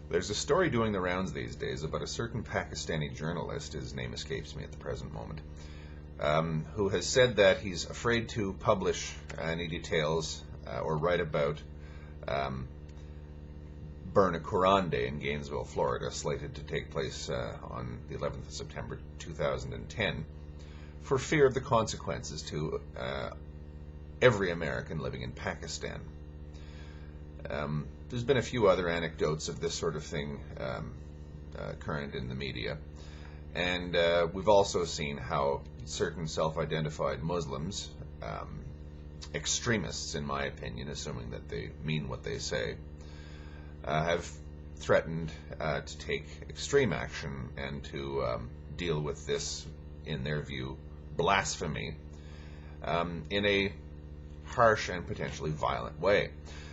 There's a story doing the rounds these days about a certain Pakistani journalist, his name escapes me at the present moment, who has said that he's afraid to publish any details or write about Burn a Quran Day in Gainesville, Florida, slated to take place on the 11th of September 2010, for fear of the consequences to every American living in Pakistan. There's been a few other anecdotes of this sort of thing current in the media, and we've also seen how certain self-identified Muslims, extremists in my opinion, assuming that they mean what they say, have threatened to take extreme action and to deal with this, in their view, blasphemy in a harsh and potentially violent way.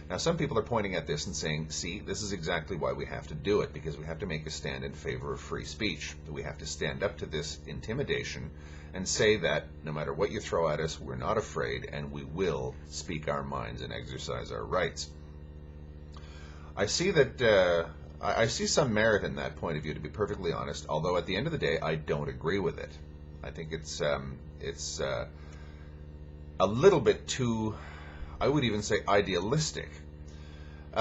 Now, some people are pointing at this and saying, see, this is exactly why we have to do it, because we have to make a stand in favor of free speech. We have to stand up to this intimidation and say that no matter what you throw at us, we're not afraid and we will speak our minds and exercise our rights. I see that I see some merit in that point of view, to be perfectly honest, although at the end of the day, I don't agree with it. I think it's a little bit too, I would even say, idealistic,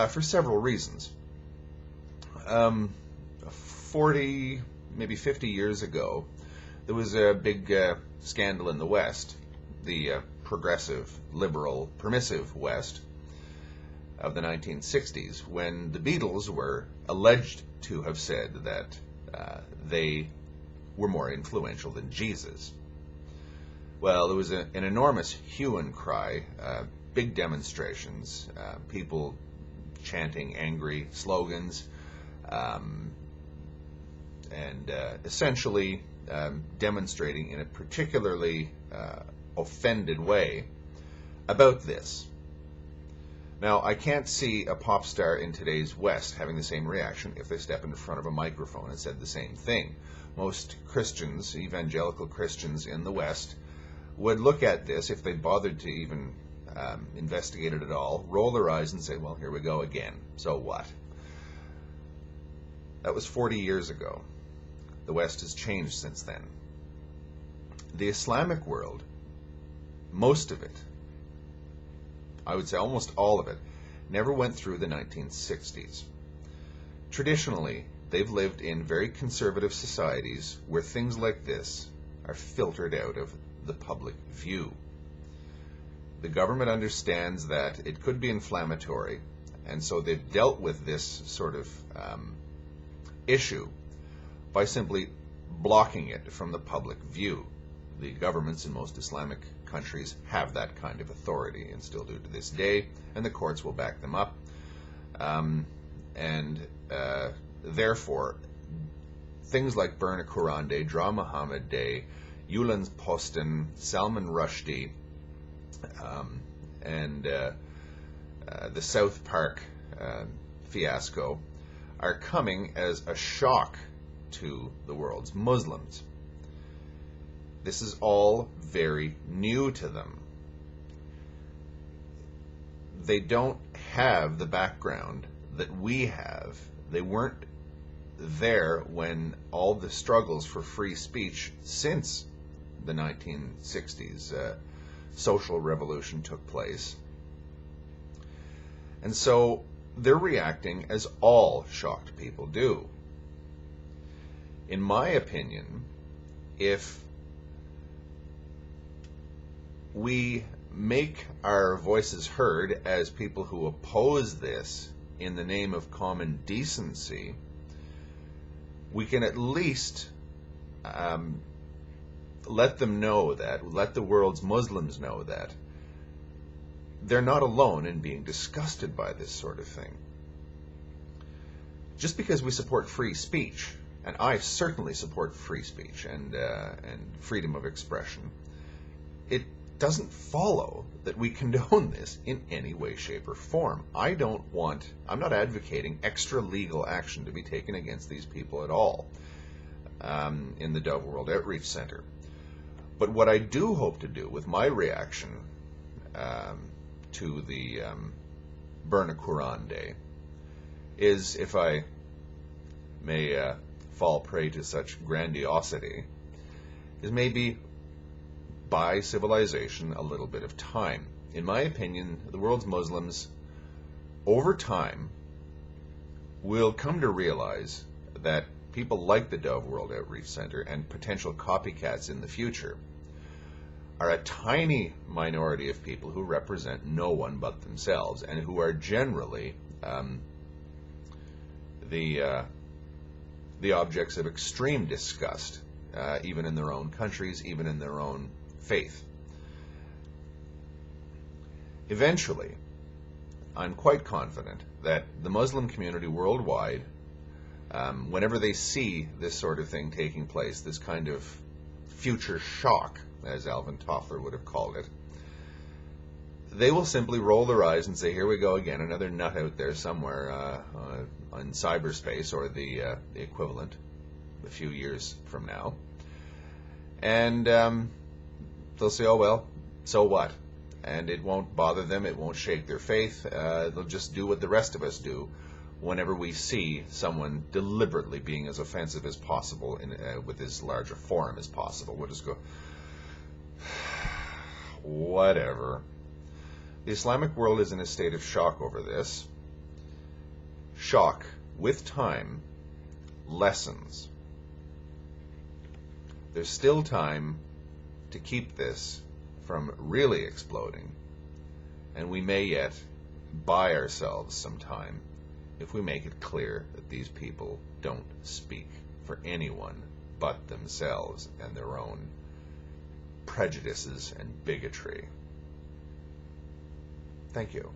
for several reasons. 40, maybe 50 years ago, there was a big scandal in the West, the progressive, liberal, permissive West of the 1960s, when the Beatles were alleged to have said that they were more influential than Jesus. Well, there was an enormous hue and cry, big demonstrations, people chanting angry slogans, and essentially demonstrating in a particularly offended way about this. Now, I can't see a pop star in today's West having the same reaction if they step in front of a microphone and said the same thing. Most Christians, evangelical Christians in the West, would look at this, if they bothered to even investigate it at all, roll their eyes and say, well, here we go again. So what? That was 40 years ago. The West has changed since then. The Islamic world, most of it, I would say almost all of it, never went through the 1960s. Traditionally, they've lived in very conservative societies where things like this are filtered out of the public view. The government understands that it could be inflammatory, and so they've dealt with this sort of issue by simply blocking it from the public view. The governments in most Islamic countries have that kind of authority and still do to this day, and the courts will back them up. Therefore, things like Burn a Quran Day, Draw Muhammad Day, Yulan's Posten, Salman Rushdie, and the South Park fiasco are coming as a shock to the world's Muslims. This is all very new to them. They don't have the background that we have. They weren't there when all the struggles for free speech since the 1960s social revolution took place. And so they're reacting as all shocked people do. In my opinion, if we make our voices heard as people who oppose this in the name of common decency, we can at least let them know that, let the world's Muslims know that they're not alone in being disgusted by this sort of thing. Just because we support free speech, and I certainly support free speech and freedom of expression, it doesn't follow that we condone this in any way, shape, or form. I'm not advocating extra legal action to be taken against these people at all in the Dove World Outreach Center. But what I do hope to do with my reaction to the Burn a Quran Day is, if I may fall prey to such grandiosity is maybe buy civilization a little bit of time. In my opinion, the world's Muslims, over time, will come to realize that people like the Dove World Outreach Center and potential copycats in the future are a tiny minority of people who represent no one but themselves, and who are generally the objects of extreme disgust, even in their own countries, even in their own faith. Eventually, I'm quite confident that the Muslim community worldwide, whenever they see this sort of thing taking place, this kind of future shock, as Alvin Toffler would have called it, they will simply roll their eyes and say, here we go again, another nut out there somewhere in cyberspace, or the equivalent, a few years from now. And they'll say, oh well, so what? And it won't bother them, it won't shake their faith. They'll just do what the rest of us do whenever we see someone deliberately being as offensive as possible with as large a forum as possible. We'll just go, whatever. The Islamic world is in a state of shock over this. Shock, with time, lessens. There's still time to keep this from really exploding, and we may yet buy ourselves some time if we make it clear that these people don't speak for anyone but themselves and their own prejudices and bigotry. Thank you.